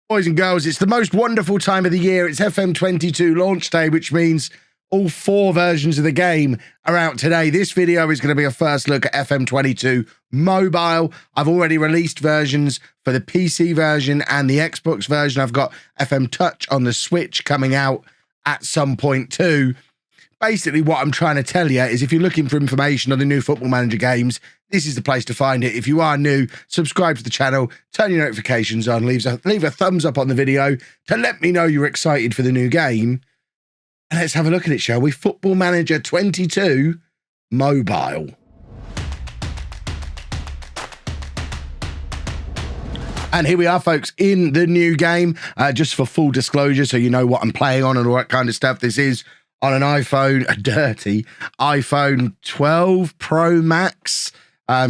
Boys and girls, it's the most wonderful time of the year. It's FM22 launch day, which means all 4 versions of the game are out today. This video is going to be a first look at FM22 Mobile. I've already released versions for the PC version and the Xbox version. I've got FM Touch on the Switch coming out at some point too. Basically, what I'm trying to tell you is if you're looking for information on the new Football Manager games, this is the place to find it. If you are new, subscribe to the channel, turn your notifications on, leave a thumbs up on the video to let me know you're excited for the new game. And let's have a look at it, shall we? Football Manager 22 Mobile. And here we are, folks, in the new game. Just for full disclosure, so you know what I'm playing on and all that kind of stuff. This is on an iPhone, a dirty iPhone 12 Pro Max.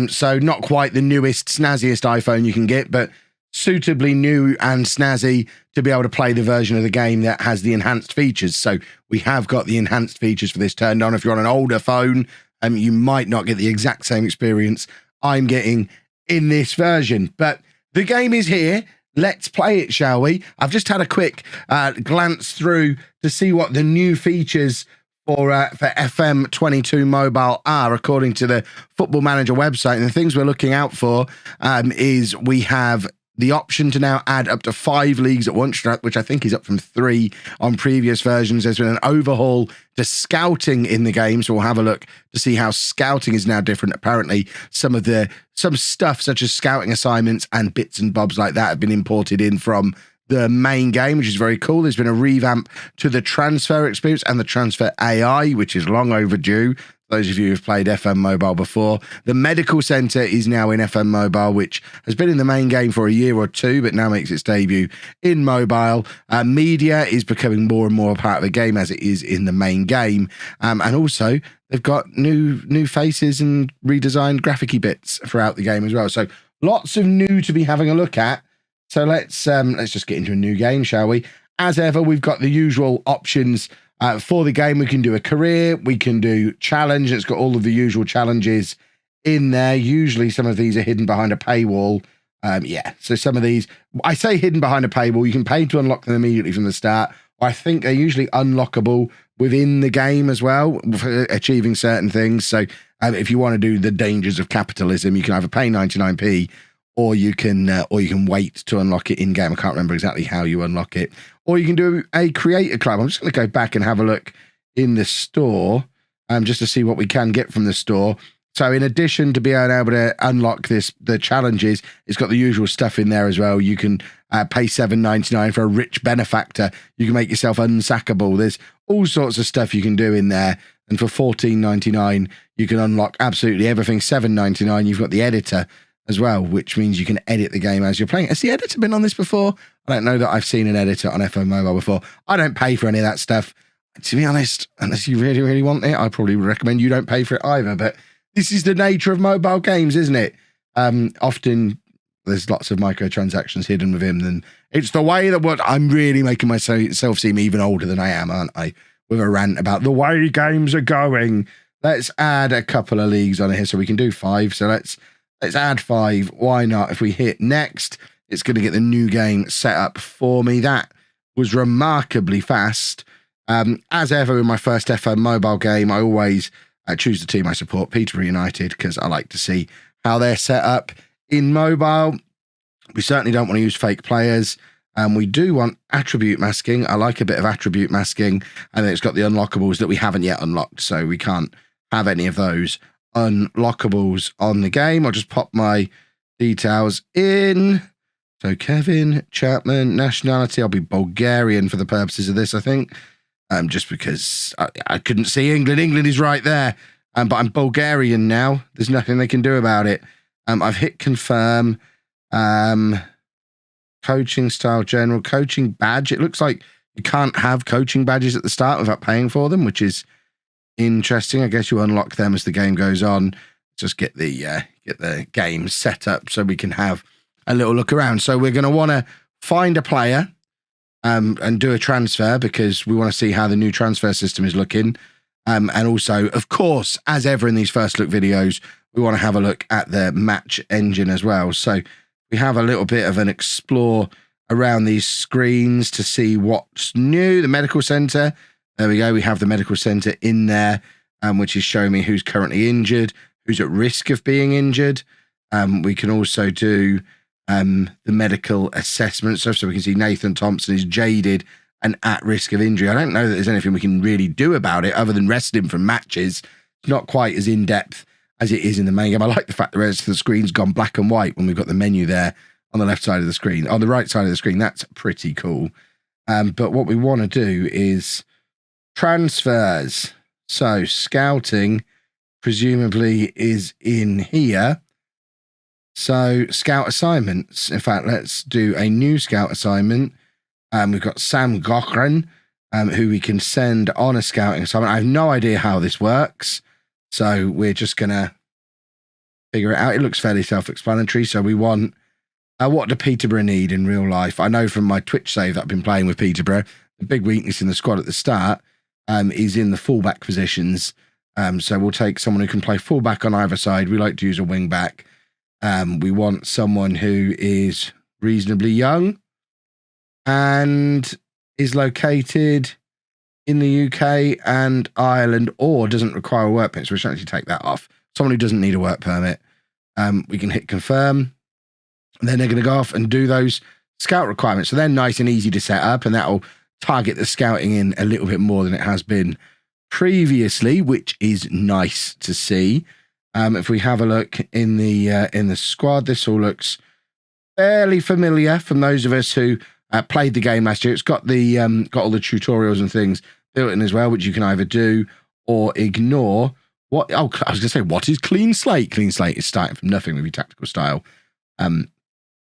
So not quite the newest, snazziest iPhone you can get, but suitably new and snazzy to be able to play the version of the game that has the enhanced features. So we have got the enhanced features for this turned on. If you're on an older phone, you might not get the exact same experience I'm getting in this version. But the game is here. Let's play it, shall we? I've just had a quick glance through to see what the new features for FM22 Mobile are, according to the Football Manager website. And the things we're looking out for is we have the option to now add up to 5 leagues at once, which I think is up from 3 on previous versions. There's been an overhaul to scouting in the game, so we'll have a look to see how scouting is now different. Apparently, some stuff such as scouting assignments and bits and bobs like that have been imported in from the main game, which is very cool. There's been a revamp to the transfer experience and the transfer AI, which is long overdue. Those of you who've played FM Mobile before. The medical center is now in FM Mobile, which has been in the main game for a year or 2, but now makes its debut in mobile. Media is becoming more and more a part of the game as it is in the main game. And also, they've got new faces and redesigned graphic-y bits throughout the game as well. So lots of new to be having a look at. So let's just get into a new game, shall we? As ever, we've got the usual options for the game. We can do a career, we can do challenge. It's got all of the usual challenges in there. Usually some of these are hidden behind a paywall. So some of these, I say hidden behind a paywall, you can pay to unlock them immediately from the start. I think they're usually unlockable within the game as well for achieving certain things. So if you want to do the dangers of capitalism, you can either pay 99p or you can wait to unlock it in game. I can't remember exactly how you unlock it. Or you can do a creator club. I'm just going to go back and have a look in the store just to see what we can get from the store. So in addition to being able to unlock the challenges, it's got the usual stuff in there as well. You can pay $7.99 for a rich benefactor. You can make yourself unsackable. There's all sorts of stuff you can do in there. And for $14.99, you can unlock absolutely everything. $7.99, you've got the editor as well, which means you can edit the game as you're playing. Has the editor been on this before? I don't know that I've seen an editor on FM Mobile before. I don't pay for any of that stuff. To be honest, unless you really, really want it, I probably would recommend you don't pay for it either. But this is the nature of mobile games, isn't it? Often there's lots of microtransactions hidden within them. It's the way that I'm really making myself seem even older than I am, aren't I? With a rant about the way games are going. Let's add a couple of leagues on here so we can do 5. So let's add 5. Why not? If we hit next, it's going to get the new game set up for me. That was remarkably fast. As ever in my first FM Mobile game, I always choose the team I support, Peterborough United, because I like to see how they're set up in mobile. We certainly don't want to use fake players. We do want attribute masking. I like a bit of attribute masking. And then it's got the unlockables that we haven't yet unlocked, so we can't have any of those unlockables on the game. I'll just pop my details in. So Kevin Chapman, nationality, I'll be Bulgarian for the purposes of this, I think. Just because I couldn't see England. England is right there. But I'm Bulgarian now. There's nothing they can do about it. I've hit confirm. Coaching style, general, coaching badge. It looks like you can't have coaching badges at the start without paying for them, which is interesting. I guess you unlock them as the game goes on. Just get the game set up so we can have a little look around. So we're going to want to find a player and do a transfer because we want to see how the new transfer system is looking. And also, of course, as ever in these first look videos, we want to have a look at the match engine as well. So we have a little bit of an explore around these screens to see what's new. The medical center. There we go. We have the medical center in there, which is showing me who's currently injured, who's at risk of being injured. We can also do the medical assessment stuff. So we can see Nathan Thompson is jaded and at risk of injury. I don't know that there's anything we can really do about it other than rest him from matches. It's not quite as in-depth as it is in the main game. I like the fact the rest of the screen's gone black and white when we've got the menu there on the left side of the screen. On the right side of the screen, that's pretty cool. But what we want to do is transfers. So scouting presumably is in here. So scout assignments. In fact, let's do a new scout assignment. We've got Sam Gochran, who we can send on a scouting assignment. I have no idea how this works. So we're just going to figure it out. It looks fairly self-explanatory. So we want, what do Peterborough need in real life? I know from my Twitch save that I've been playing with Peterborough, the big weakness in the squad at the start is in the fullback positions. So we'll take someone who can play fullback on either side. We like to use a wing back. We want someone who is reasonably young and is located in the UK and Ireland, or doesn't require a work permit. So we should actually take that off. Someone who doesn't need a work permit. We can hit confirm. And then they're going to go off and do those scout requirements. So they're nice and easy to set up, and that'll target the scouting in a little bit more than it has been previously, which is nice to see. If we have a look in the squad, this all looks fairly familiar from those of us who played the game last year. It's got the got all the tutorials and things built in as well, which you can either do or ignore. What? Oh, I was going to say, what is Clean Slate? Clean Slate is starting from nothing with your tactical style.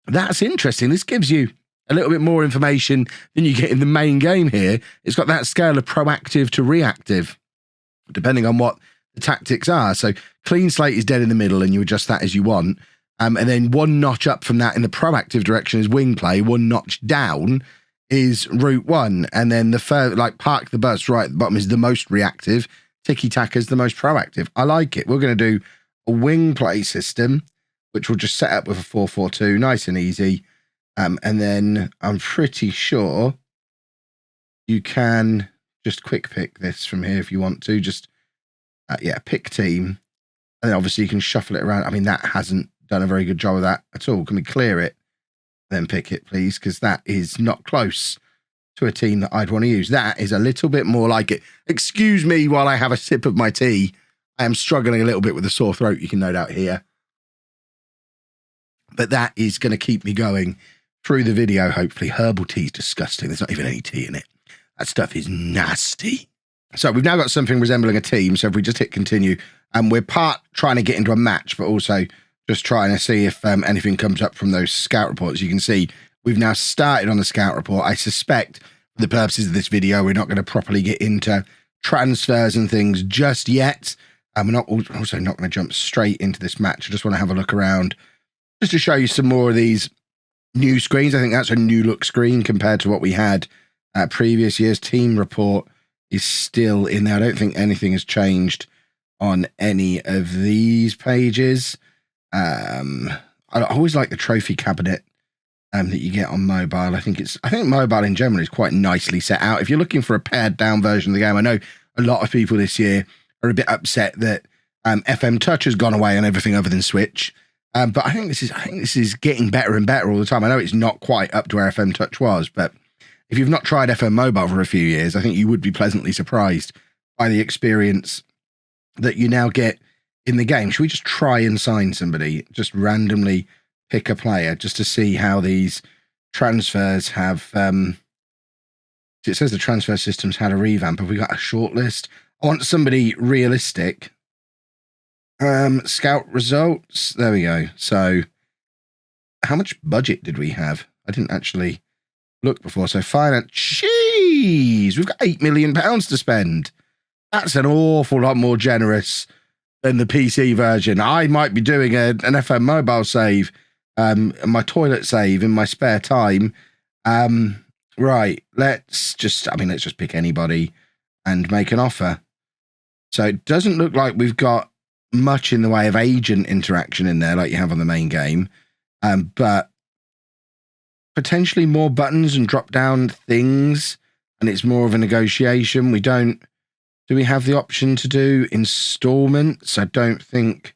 That's interesting. This gives you a little bit more information than you get in the main game here. It's got that scale of proactive to reactive, depending on what the tactics are. So Clean Slate is dead in the middle, and you adjust that as you want. And then one notch up from that in the proactive direction is wing play. One notch down is route one. And then the further, like park the bus right at the bottom is the most reactive. Tiki-taka is the most proactive. I like it. We're going to do a wing play system, which we'll just set up with a 4-4-2, nice and easy. And then I'm pretty sure you can just quick pick this from here if you want to. Just, pick team. And then obviously you can shuffle it around. I mean, that hasn't done a very good job of that at all. Can we clear it? Then pick it, please, because that is not close to a team that I'd want to use. That is a little bit more like it. Excuse me while I have a sip of my tea. I am struggling a little bit with a sore throat, you can no doubt hear. But that is going to keep me going through the video, hopefully. Herbal tea is disgusting. There's not even any tea in it. That stuff is nasty. So we've now got something resembling a team. So if we just hit continue, and we're part trying to get into a match, but also just trying to see if anything comes up from those scout reports. You can see we've now started on the scout report. I suspect for the purposes of this video, we're not going to properly get into transfers and things just yet. We're not also not going to jump straight into this match. I just want to have a look around just to show you some more of these new screens. I think that's a new look screen compared to what we had previous years. Team report is still in there. I don't think anything has changed on any of these pages. I always like the trophy cabinet that you get on mobile. I think mobile in general is quite nicely set out. If you're looking for a pared down version of the game, I know a lot of people this year are a bit upset that FM Touch has gone away on everything other than Switch. But I think this is getting better and better all the time. I know it's not quite up to where FM Touch was, but if you've not tried FM Mobile for a few years, I think you would be pleasantly surprised by the experience that you now get in the game. Should we just try and sign somebody? Just randomly pick a player just to see how these transfers have... it says the transfer system's had a revamp. Have we got a short list? I want somebody realistic. Scout results. There we go. So how much budget did we have? I didn't actually look before. So finance. Jeez, we've got £8 million to spend. That's an awful lot more generous than the PC version. I might be doing an FM mobile save, my toilet save in my spare time. Right. Let's just pick anybody and make an offer. So it doesn't look like we've got much in the way of agent interaction in there like you have on the main game. But potentially more buttons and drop down things, and it's more of a negotiation. Do we have the option to do installments? I don't think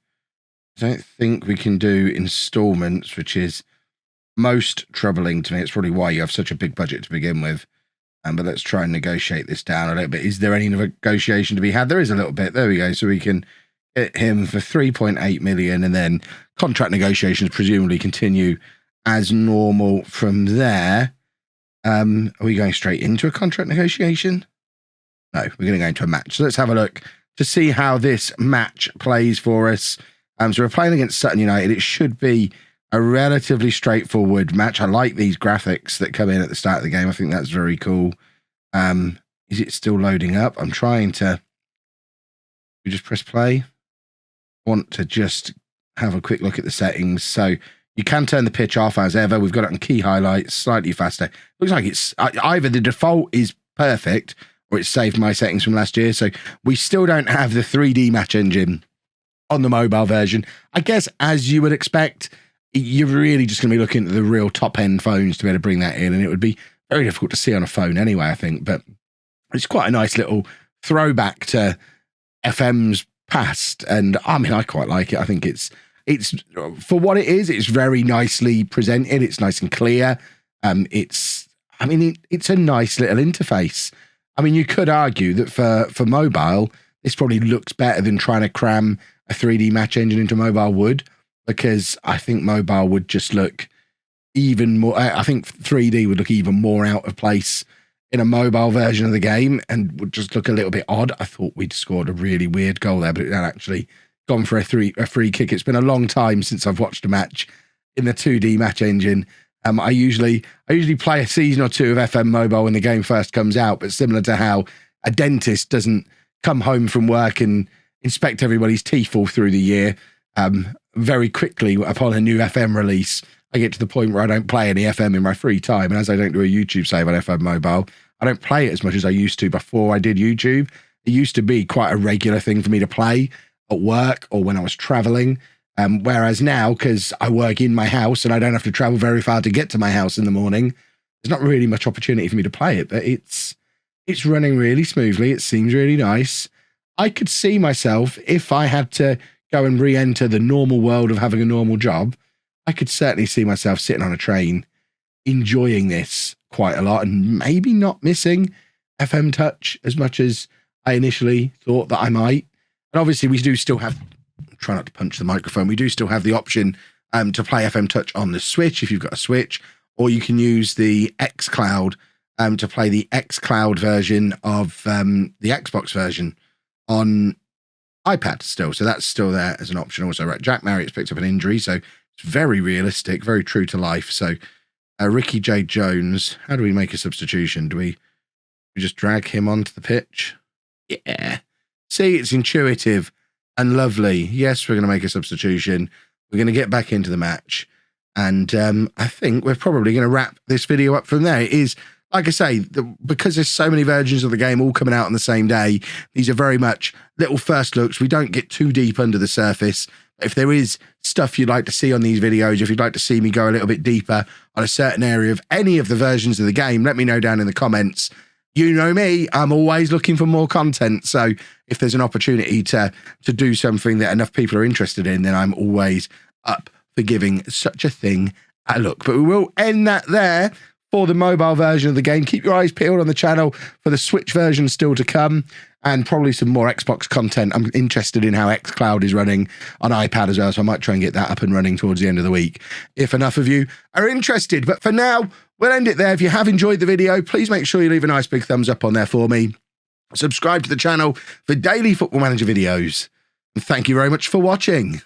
we can do installments, which is most troubling to me. It's probably why you have such a big budget to begin with. But let's try and negotiate this down a little bit. Is there any negotiation to be had? There is a little bit. There we go. So we can get him for 3.8 million, and then contract negotiations presumably continue as normal from there. Are we going straight into a contract negotiation? No, we're going to go into a match. So let's have a look to see how this match plays for us. So we're playing against Sutton United. It should be a relatively straightforward match. I like these graphics that come in at the start of the game. I think that's very cool. Is it still loading up? I'm trying to... You just press play. I want to just have a quick look at the settings. So you can turn the pitch off as ever. We've got it on key highlights, slightly faster. Looks like it's either the default is perfect or it's saved my settings from last year. So we still don't have the 3D match engine on the mobile version. I guess as you would expect, you're really just going to be looking at the real top-end phones to be able to bring that in, and it would be very difficult to see on a phone anyway, I think. But it's quite a nice little throwback to FM's past, and I mean, I quite like it. I think it's for what it is. It's very nicely presented. It's nice and clear. It's a nice little interface. I mean, you could argue that for mobile, this probably looks better than trying to cram a 3D match engine into mobile would, because I think mobile would just look even more... I think 3D would look even more out of place in a mobile version of the game and would just look a little bit odd. I thought we'd scored a really weird goal there, but it had actually gone for a free kick. It's been a long time since I've watched a match in the 2D match engine. I usually play a season or two of FM Mobile when the game first comes out, but similar to how a dentist doesn't come home from work and inspect everybody's teeth all through the year, very quickly upon a new FM release, I get to the point where I don't play any FM in my free time. And as I don't do a YouTube save on FM Mobile, I don't play it as much as I used to before I did YouTube. It used to be quite a regular thing for me to play at work or when I was traveling. Whereas now, because I work in my house and I don't have to travel very far to get to my house in the morning, there's not really much opportunity for me to play it, but it's running really smoothly. It seems really nice. I could see myself, if I had to go and re-enter the normal world of having a normal job, I could certainly see myself sitting on a train, enjoying this quite a lot and maybe not missing FM Touch as much as I initially thought that I might. And obviously we do still have... Try not to punch the microphone. We do still have the option to play FM Touch on the Switch if you've got a Switch, or you can use the xCloud to play the xCloud version of the Xbox version on iPad still. So that's still there as an option also. Right, Jack Marriott's picked up an injury, so it's very realistic, very true to life. So Ricky J. Jones, how do we make a substitution? Do we just drag him onto the pitch? Yeah. See, it's intuitive and lovely. Yes, we're going to make a substitution. We're going to get back into the match. And I think we're probably going to wrap this video up from there. It is, like I say, because there's so many versions of the game all coming out on the same day, these are very much little first looks. We don't get too deep under the surface. If there is stuff you'd like to see on these videos, if you'd like to see me go a little bit deeper on a certain area of any of the versions of the game, let me know down in the comments. You know me, I'm always looking for more content. So if there's an opportunity to do something that enough people are interested in, then I'm always up for giving such a thing a look. But we will end that there for the mobile version of the game. Keep your eyes peeled on the channel for the Switch version still to come, and probably some more Xbox content. I'm interested in how xCloud is running on iPad as well, so I might try and get that up and running towards the end of the week, if enough of you are interested. But for now, we'll end it there. If you have enjoyed the video, please make sure you leave a nice big thumbs up on there for me. Subscribe to the channel for daily Football Manager videos. And thank you very much for watching.